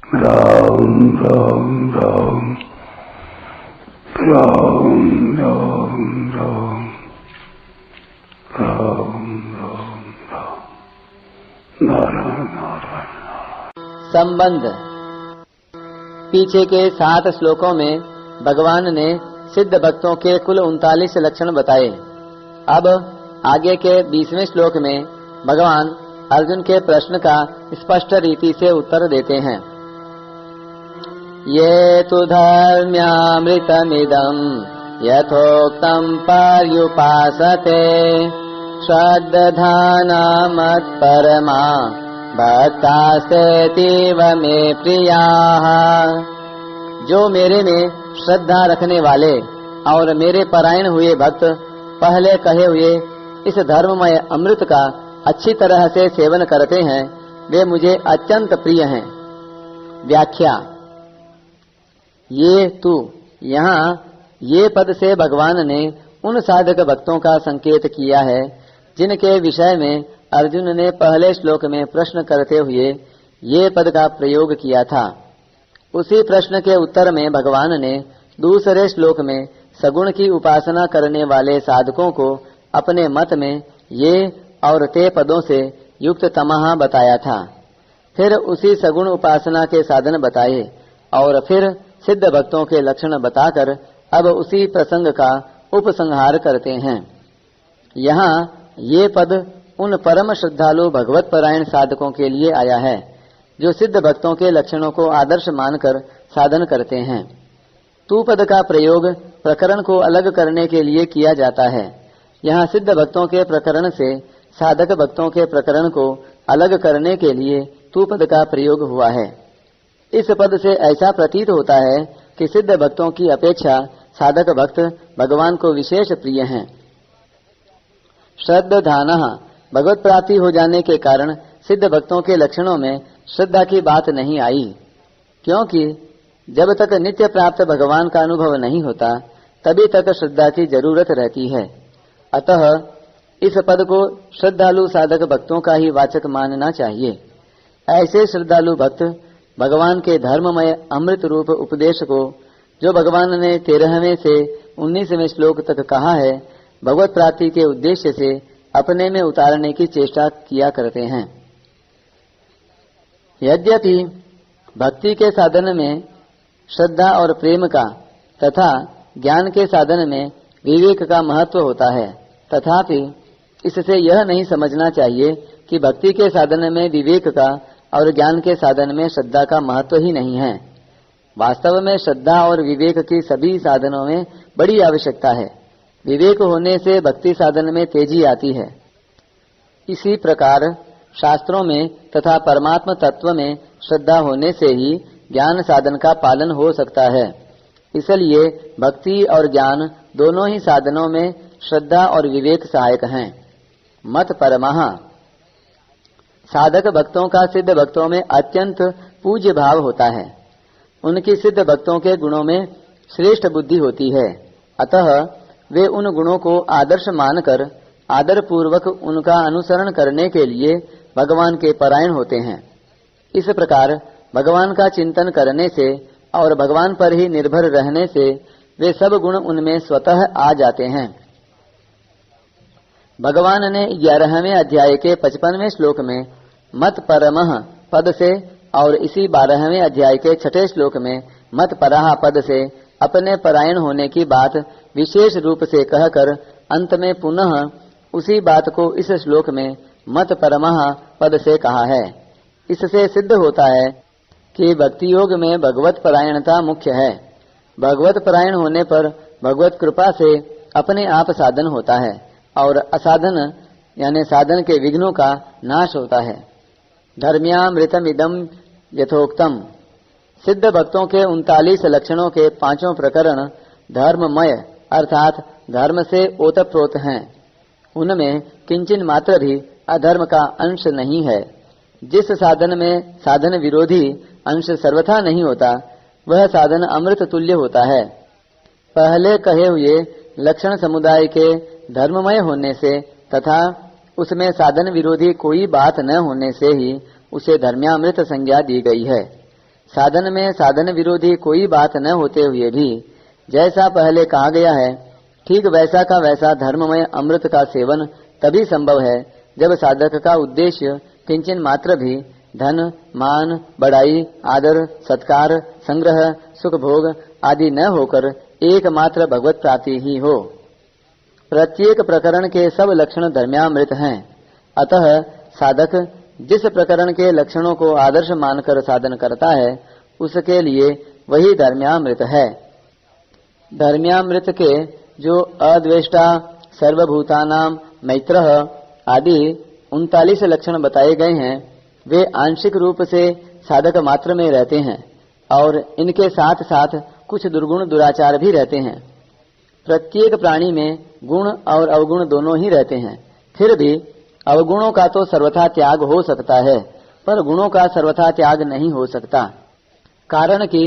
राम राम राम राम राम राम राम राम राम नारायण नारायण। संबंध। पीछे के 7 श्लोकों में भगवान ने सिद्ध भक्तों के कुल 39 लक्षण बताए। अब आगे के 20वें श्लोक में भगवान अर्जुन के प्रश्न का स्पष्ट रीति से उत्तर देते हैं। ये तु धर्म्यामृतमिदं यथोक्तं पर्युपासते श्रद्धाना मत्परमा भक्तास्तेतीव मे प्रियाः। जो मेरे में श्रद्धा रखने वाले और मेरे परायण हुए भक्त पहले कहे हुए इस धर्ममय अमृत का अच्छी तरह से सेवन करते हैं, वे मुझे अत्यंत प्रिय हैं। व्याख्या। ये तू, यहाँ ये पद से भगवान ने उन साधक भक्तों का संकेत किया है जिनके विषय में अर्जुन ने पहले श्लोक में प्रश्न करते हुए ये पद का प्रयोग किया था। उसी प्रश्न के उत्तर में भगवान ने दूसरे श्लोक में सगुण की उपासना करने वाले साधकों को अपने मत में ये और ते पदों से युक्त तमहा बताया था। फिर उसी सगुण उपासना के साधन बताए और फिर सिद्ध भक्तों के लक्षण बताकर अब उसी प्रसंग का उपसंहार करते हैं। यहाँ ये पद उन परम श्रद्धालु भगवत परायण साधकों के लिए आया है जो सिद्ध भक्तों के लक्षणों को आदर्श मानकर साधन करते हैं। तू पद का प्रयोग प्रकरण को अलग करने के लिए किया जाता है। यहाँ सिद्ध भक्तों के प्रकरण से साधक भक्तों के प्रकरण को अलग करने के लिए तू पद का प्रयोग हुआ है। इस पद से ऐसा प्रतीत होता है कि सिद्ध भक्तों की अपेक्षा साधक भक्त भगवान को विशेष प्रिय हैं। श्रद्धानः, भगवत प्राप्ति हो जाने के कारण सिद्ध भक्तों के लक्षणों में श्रद्धा की बात नहीं आई, क्योंकि जब तक नित्य प्राप्त भगवान का अनुभव नहीं होता तभी तक श्रद्धा की जरूरत रहती है। अतः इस पद को श्रद्धालु साधक भक्तों का ही वाचक मानना चाहिए। ऐसे श्रद्धालु भक्त भगवान के धर्ममय अमृत रूप उपदेश को, जो भगवान ने 13वें से 19वें श्लोक तक कहा है, भगवत प्राप्ति के उद्देश्य से अपने में उतारने की चेष्टा किया करते हैं। यद्यपि भक्ति के साधन में श्रद्धा और प्रेम का तथा ज्ञान के साधन में विवेक का महत्व होता है, तथापि इससे यह नहीं समझना चाहिए कि भक्ति के साधन में विवेक का और ज्ञान के साधन में श्रद्धा का महत्व ही नहीं है। वास्तव में श्रद्धा और विवेक की सभी साधनों में बड़ी आवश्यकता है। विवेक होने से भक्ति साधन में तेजी आती है। इसी प्रकार शास्त्रों में तथा परमात्म तत्व में श्रद्धा होने से ही ज्ञान साधन का पालन हो सकता है। इसलिए भक्ति और ज्ञान दोनों ही साधनों में श्रद्धा और विवेक सहायक हैं। मत परमः, साधक भक्तों का सिद्ध भक्तों में अत्यंत पूज्य भाव होता है। उनकी सिद्ध भक्तों के गुणों में श्रेष्ठ बुद्धि होती है। अतः वे उन गुणों को आदर्श मानकर आदर पूर्वक उनका अनुसरण करने के लिए भगवान के परायण होते हैं। इस प्रकार भगवान का चिंतन करने से और भगवान पर ही निर्भर रहने से वे सब गुण उनमें स्वतः आ जाते हैं। भगवान ने 11वें अध्याय के 55वें श्लोक में मत परमः पद से और इसी 12वें अध्याय के 6ठे श्लोक में मत परः पद से अपने परायण होने की बात विशेष रूप से कहकर अंत में पुनः उसी बात को इस श्लोक में मत परमः पद से कहा है। इससे सिद्ध होता है कि भक्ति योग में भगवत परायणता मुख्य है। भगवत परायण होने पर भगवत कृपा से अपने आप साधन होता है और असाधन यानी साधन के विघ्नों का नाश होता है। धर्म्यामृतमिदं यथोक्तम, सिद्ध भक्तों के 39 लक्षणों के 5 प्रकरण धर्ममय अर्थात धर्म से ओतप्रोत हैं। उनमें किंचन मात्र भी अधर्म का अंश नहीं है। जिस साधन में साधन विरोधी अंश सर्वथा नहीं होता, वह साधन अमृत तुल्य होता है। पहले कहे हुए लक्षण समुदाय के धर्ममय होने से तथा उसमें साधन विरोधी कोई बात न होने से ही उसे धर्म्यामृत संज्ञा दी गई है। साधन में साधन विरोधी कोई बात न होते हुए भी जैसा पहले कहा गया है ठीक वैसा का वैसा धर्ममय अमृत का सेवन तभी संभव है जब साधक का उद्देश्य किंचन मात्र भी धन, मान, बड़ाई, आदर, सत्कार, संग्रह, सुख भोग आदि न होकर एकमात्र भगवत प्राप्ति ही हो। प्रत्येक प्रकरण के सब लक्षण धर्म्यामृत हैं। अतः साधक जिस प्रकरण के लक्षणों को आदर्श मानकर साधन करता है उसके लिए वही धर्म्यामृत है। धर्म्यामृत के जो अद्वेष्टा, सर्वभूतानाम मैत्रः आदि 39 लक्षण बताए गए हैं वे आंशिक रूप से साधक मात्र में रहते हैं और इनके साथ साथ कुछ दुर्गुण दुराचार भी रहते हैं। प्रत्येक प्राणी में गुण और अवगुण दोनों ही रहते हैं। फिर भी अवगुणों का तो सर्वथा त्याग हो सकता है पर गुणों का सर्वथा त्याग नहीं हो सकता। कारण कि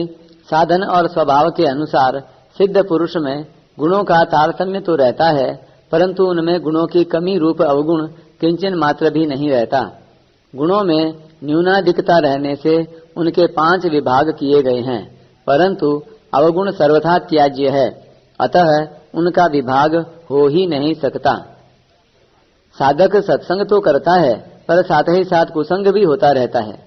साधन और स्वभाव के अनुसार सिद्ध पुरुष में गुणों का तारतम्य तो रहता है परंतु उनमें गुणों की कमी रूप अवगुण किंचन मात्र भी नहीं रहता। गुणों में न्यूनाधिकता रहने से उनके 5 विभाग किए गए हैं परंतु अवगुण सर्वथा त्याज्य है अतः उनका विभाग हो ही नहीं सकता। साधक सत्संग तो करता है पर साथ ही साथ कुसंग भी होता रहता है।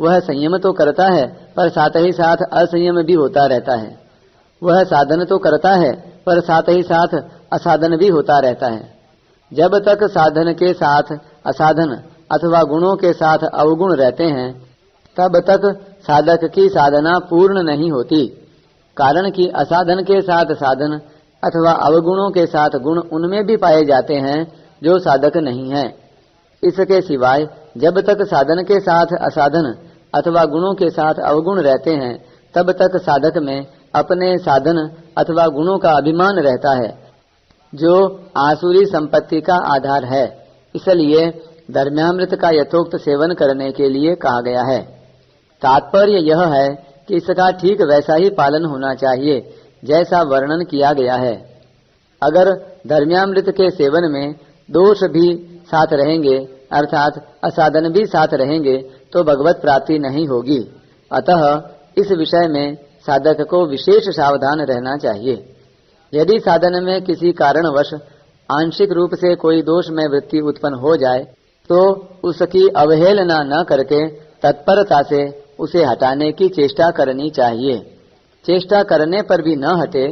वह संयम तो करता है पर साथ ही साथ असंयम भी होता रहता है। वह साधन तो करता है पर साथ ही साथ असाधन भी होता रहता है। जब तक साधन के साथ असाधन अथवा गुणों के साथ अवगुण रहते हैं तब तक साधक की साधना पूर्ण नहीं होती। कारण कि असाधन के साथ साधन अथवा अवगुणों के साथ गुण उनमें भी पाए जाते हैं जो साधक नहीं है। इसके सिवाय जब तक साधन के साथ असाधन अथवा गुणों के साथ अवगुण रहते हैं तब तक साधक में अपने साधन अथवा गुणों का अभिमान रहता है जो आसुरी संपत्ति का आधार है। इसलिए धर्म्यामृत का यथोक्त सेवन करने के लिए कहा गया है। तात्पर्य यह है कि इसका ठीक वैसा ही पालन होना चाहिए जैसा वर्णन किया गया है। अगर धर्म्यामृत के सेवन में दोष भी साथ रहेंगे अर्थात असाधन भी साथ रहेंगे तो भगवत प्राप्ति नहीं होगी। अतः इस विषय में साधक को विशेष सावधान रहना चाहिए। यदि साधन में किसी कारणवश आंशिक रूप से कोई दोष में वृत्ति उत्पन्न हो जाए तो उसकी अवहेलना न करके तत्परता से उसे हटाने की चेष्टा करनी चाहिए। चेष्टा करने पर भी न हटे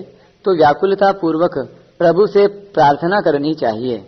तो व्याकुलता पूर्वक प्रभु से प्रार्थना करनी चाहिए।